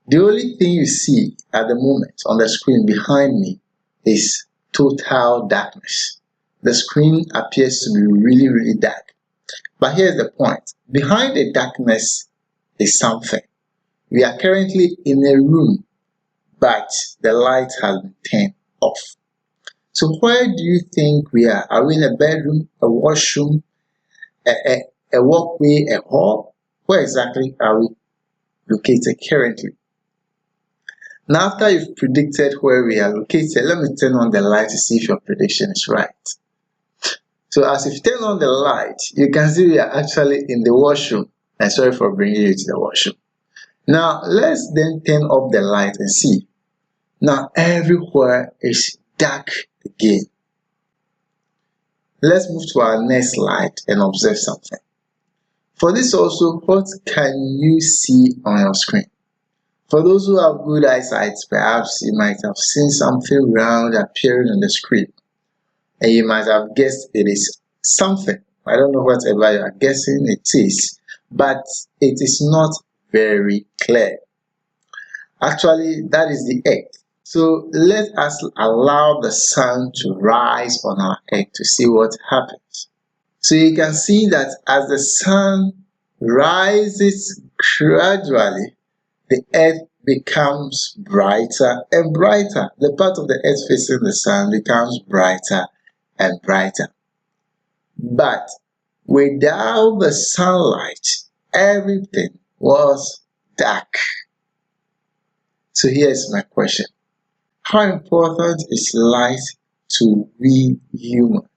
The only thing you see at the moment on the screen behind me is total darkness. The screen appears to be really, really dark. But here's the point. Behind the darkness is something. We are currently in a room, but the light has been turned off. So where do you think we are? Are we in a bedroom, a washroom, a walkway, a hall? Where exactly are we located currently? Now, after you've predicted where we are located, let me turn on the light to see if your prediction is right. So as you turn on the light, you can see we are actually in the washroom. And sorry for bringing you to the washroom. Now, let's then turn off the light and see. Now, everywhere is dark again. Let's move to our next slide and observe something. For this also, what can you see on your screen? For those who have good eyesight, perhaps you might have seen something round appearing on the screen, and you might have guessed it is something. I don't know whatever you are guessing it is, but it is not very clear. Actually, that is the Earth. So let us allow the sun to rise on our Earth to see what happens. So you can see that as the sun rises gradually, the earth becomes brighter and brighter. The part of the earth facing the sun becomes brighter and brighter. But without the sunlight, everything was dark. So here's my question. How important is light to we humans?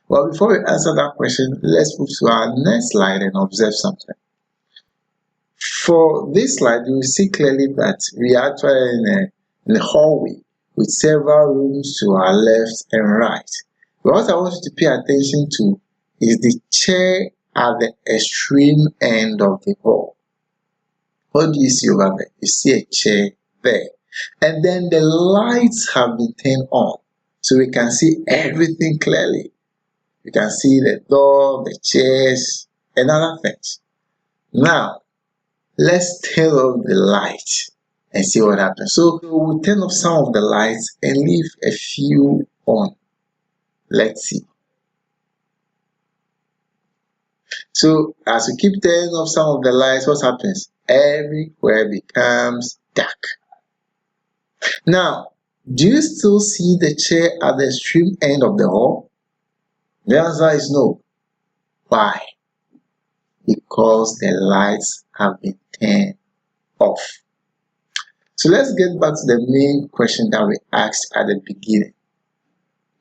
Well, before we answer that question, let's move to our next slide and observe something. For this slide, you will see clearly that we are actually in a hallway with several rooms to our left and right. But what I want you to pay attention to is the chair at the extreme end of the hall. What do you see over there? You see a chair there. And then the lights have been turned on, so we can see everything clearly. You can see the door, the chairs, and other things. Now, let's turn off the light and see what happens. So we'll turn off some of the lights and leave a few on. Let's see. So as we keep turning off some of the lights, what happens? Everywhere becomes dark. Now, do you still see the chair at the extreme end of the hall? The answer is no. Why? Because the lights have been turned off. So let's get back to the main question that we asked at the beginning.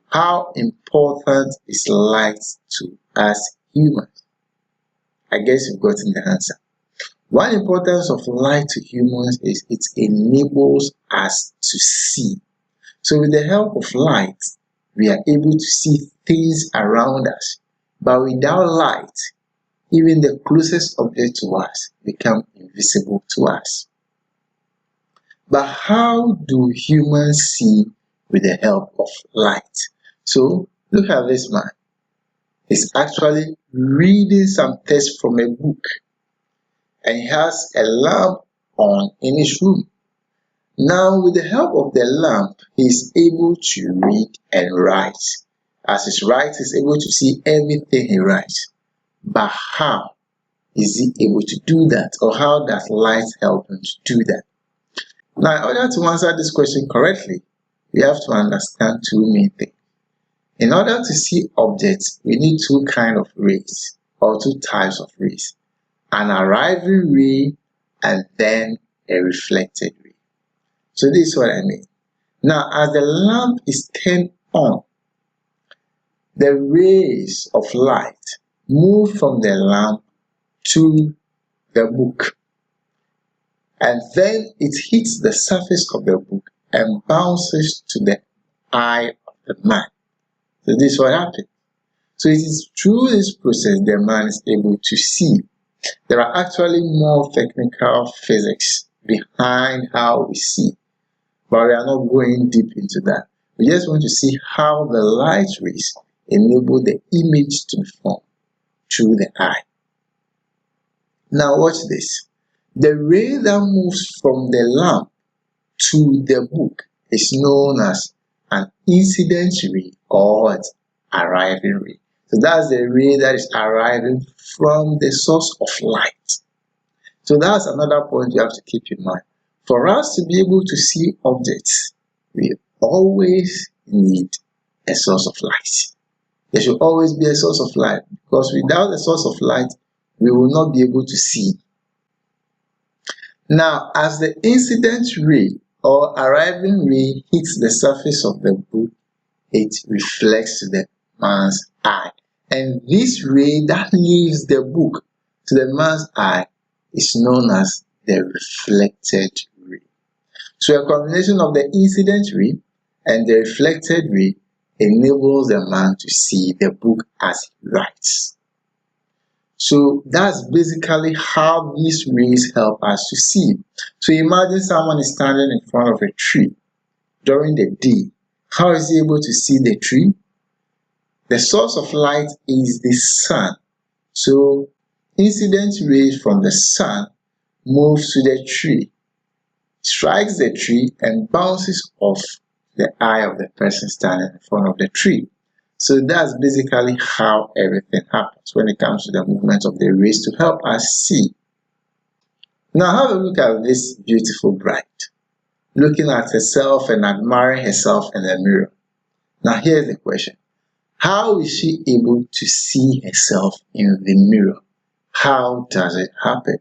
How important is light to us humans? I guess you've gotten the answer. One importance of light to humans is it enables us to see. So with the help of light, we are able to see things around us. But without light, even the closest object to us become invisible to us. But how do humans see with the help of light? So look at this man. He's actually reading some text from a book, and he has a lamp on in his room. Now, with the help of the lamp, he is able to read and write. As he writes, he's able to see everything he writes. But how is he able to do that? Or how does light help him to do that? Now, in order to answer this question correctly, we have to understand two main things. In order to see objects, we need two kinds of rays, or two types of rays. An arriving ray and then a reflected ray. So this is what I mean. Now, as the lamp is turned on, the rays of light move from the lamp to the book. And then it hits the surface of the book and bounces to the eye of the man. So this is what happens. So it is through this process the man is able to see. There are actually more technical physics behind how we see, but we are not going deep into that. We just want to see how the light rays enable the image to be formed through the eye. Now watch this. The ray that moves from the lamp to the book is known as an incident ray or what? Arriving ray. So that's the ray that is arriving from the source of light. So that's another point you have to keep in mind. For us to be able to see objects, we always need a source of light. There should always be a source of light, because without a source of light, we will not be able to see. Now, as the incident ray or arriving ray hits the surface of the book, it reflects to the man's eye. And this ray that leaves the book to the man's eye is known as the reflected ray. So a combination of the incident ray and the reflected ray enables the man to see the book as he writes. So that's basically how these rays help us to see. So imagine someone is standing in front of a tree during the day. How is he able to see the tree? The source of light is the sun. So incident rays from the sun moves to the tree, strikes the tree, and bounces off the eye of the person standing in front of the tree. So that's basically how everything happens when it comes to the movement of the rays to help us see. Now have a look at this beautiful bride, looking at herself and admiring herself in the mirror. Now here's the question. How is she able to see herself in the mirror? How does it happen?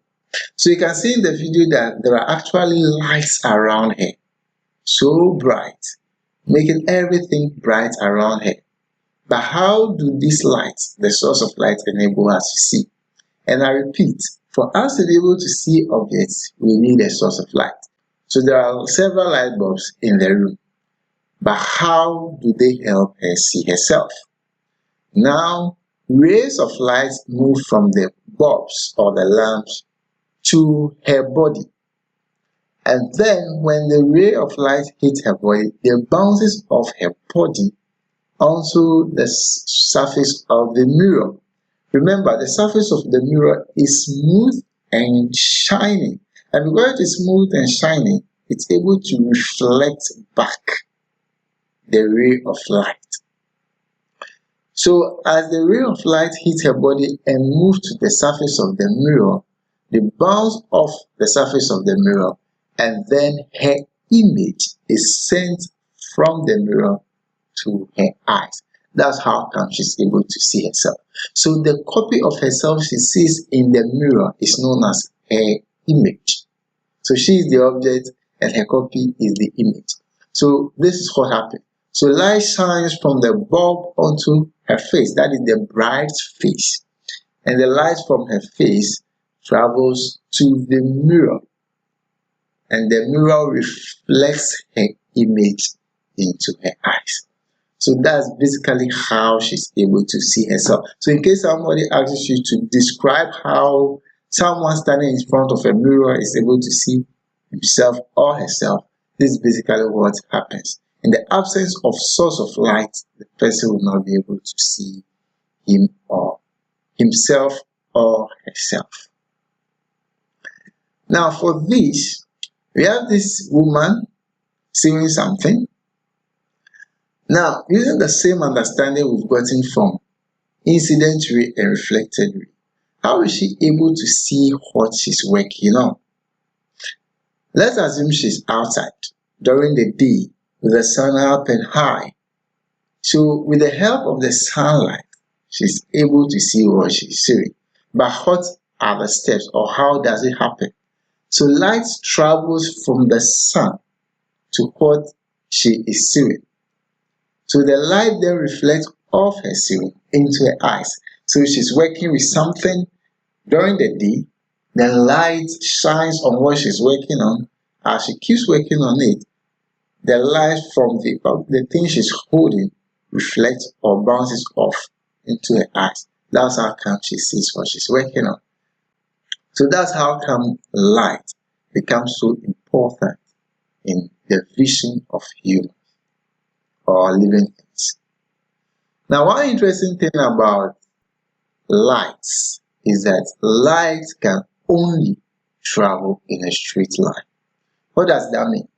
So you can see in the video that there are actually lights around her, so bright, making everything bright around her. But how do these lights, the source of light, enable us to see? And I repeat, for us to be able to see objects, we need a source of light. So there are several light bulbs in the room. But how do they help her see herself? Now, rays of light move from the bulbs or the lamps to her body. And then when the ray of light hits her body, it bounces off her body onto the surface of the mirror. Remember, the surface of the mirror is smooth and shiny. And because it is smooth and shiny, it's able to reflect back the ray of light. So as the ray of light hits her body and moves to the surface of the mirror, they bounce off the surface of the mirror, and then her image is sent from the mirror to her eyes. That's how come she's able to see herself. So the copy of herself she sees in the mirror is known as her image. So she is the object and her copy is the image. So this is what happened. So light shines from the bulb onto her face, that is the bride's face. And the light from her face travels to the mirror. And the mirror reflects her image into her eyes. So that's basically how she's able to see herself. So in case somebody asks you to describe how someone standing in front of a mirror is able to see himself or herself, this is basically what happens. In the absence of source of light, the person will not be able to see him or himself or herself. Now for this, we have this woman seeing something. Now, using the same understanding we've gotten from incident ray and reflected ray, how is she able to see what she's working on? Let's assume she's outside during the day with the sun up and high. So with the help of the sunlight, she's able to see what she's seeing. But what are the steps, or how does it happen? So light travels from the sun to what she is seeing. So the light then reflects off her seeing into her eyes. So she's working with something during the day, then light shines on what she's working on. As she keeps working on it, the light from the thing she's holding reflects or bounces off into her eyes. That's how come she sees what she's working on. So that's how come light becomes so important in the vision of humans or living things. Now, one interesting thing about lights is that light can only travel in a straight line. What does that mean?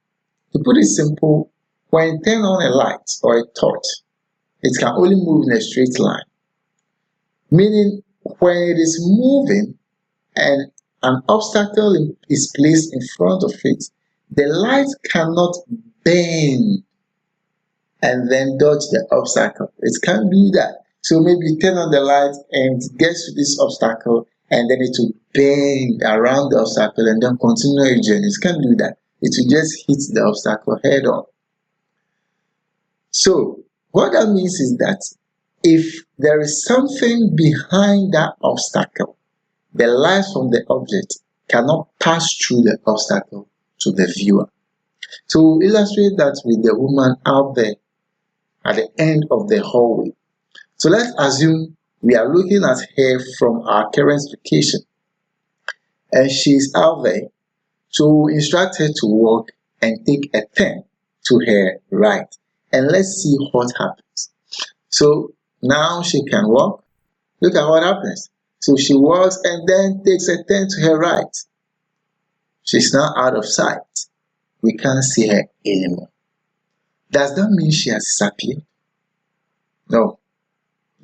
To put it simple, when you turn on a light or a torch, it can only move in a straight line. Meaning, when it is moving and an obstacle is placed in front of it, the light cannot bend and then dodge the obstacle. It can't do that. So maybe you turn on the light and it gets to this obstacle and then it will bend around the obstacle and then continue your journey. It can't do that. It will just hit the obstacle head on. So what that means is that if there is something behind that obstacle, the light from the object cannot pass through the obstacle to the viewer. To illustrate that with the woman out there at the end of the hallway. So let's assume we are looking at her from our current location and she's out there. So we instruct her to walk and take a turn to her right. And let's see what happens. So now she can walk. Look at what happens. So she walks and then takes a turn to her right. She's now out of sight. We can't see her anymore. Does that mean she has disappeared? No.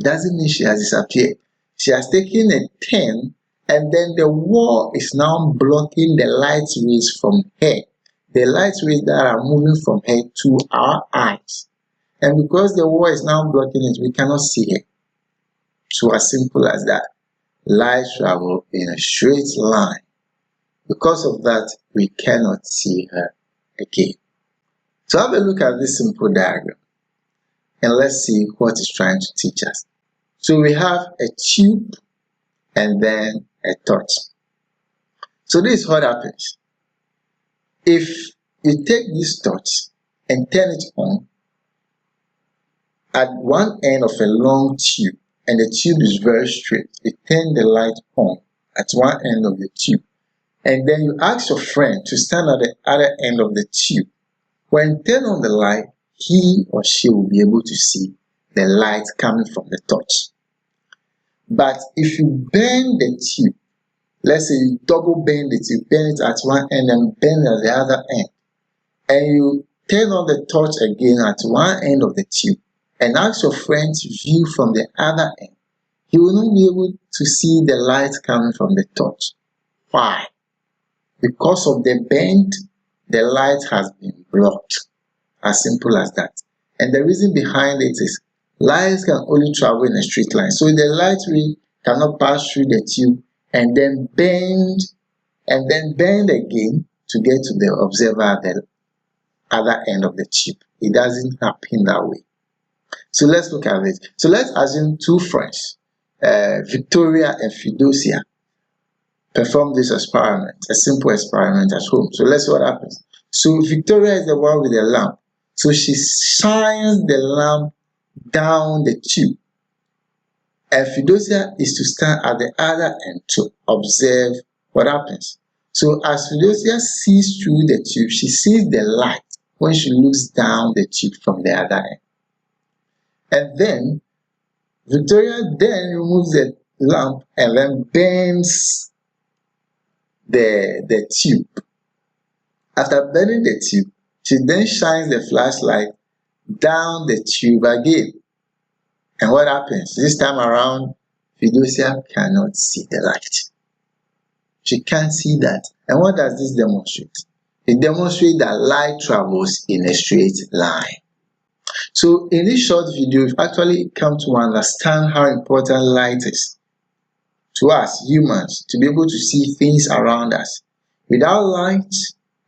Doesn't mean she has disappeared. She has taken a turn and then the wall is now blocking the light rays from her. The light rays that are moving from her to our eyes. And because the wall is now blocking it, we cannot see her. So as simple as that. Light travel in a straight line. Because of that, we cannot see her again. So have a look at this simple diagram. And let's see what it's trying to teach us. So we have a tube and then a torch. So this is what happens. If you take this torch and turn it on at one end of a long tube, and the tube is very straight, you turn the light on at one end of the tube, and then you ask your friend to stand at the other end of the tube. When you turn on the light, he or she will be able to see the light coming from the torch. But if you bend the tube, let's say you double bend it, you bend it at one end and bend at the other end, and you turn on the torch again at one end of the tube, and ask your friend to view from the other end, he will not be able to see the light coming from the torch. Why? Because of the bend, the light has been blocked. As simple as that. And the reason behind it is lights can only travel in a straight line. So the light ray cannot pass through the tube and then bend again to get to the observer at the other end of the tube. It doesn't happen that way. So let's look at it. So let's assume two friends, Victoria and Fidosia, perform this experiment, a simple experiment at home. So let's see what happens. So Victoria is the one with the lamp. So she shines the lamp down the tube. And Fidosia is to stand at the other end to observe what happens. So as Fidosia sees through the tube, she sees the light when she looks down the tube from the other end. And then Victoria then removes the lamp and then bends the tube. After bending the tube, she then shines the flashlight down the tube again. And what happens? This time around, Fidosia cannot see the light. She can't see that. And what does this demonstrate? It demonstrates that light travels in a straight line. So in this short video, we've actually come to understand how important light is to us humans to be able to see things around us. Without light,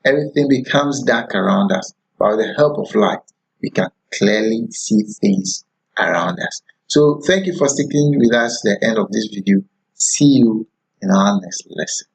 everything becomes dark around us. But with the help of light, we can clearly see things around us. So thank you for sticking with us to the end of this video. See you in our next lesson.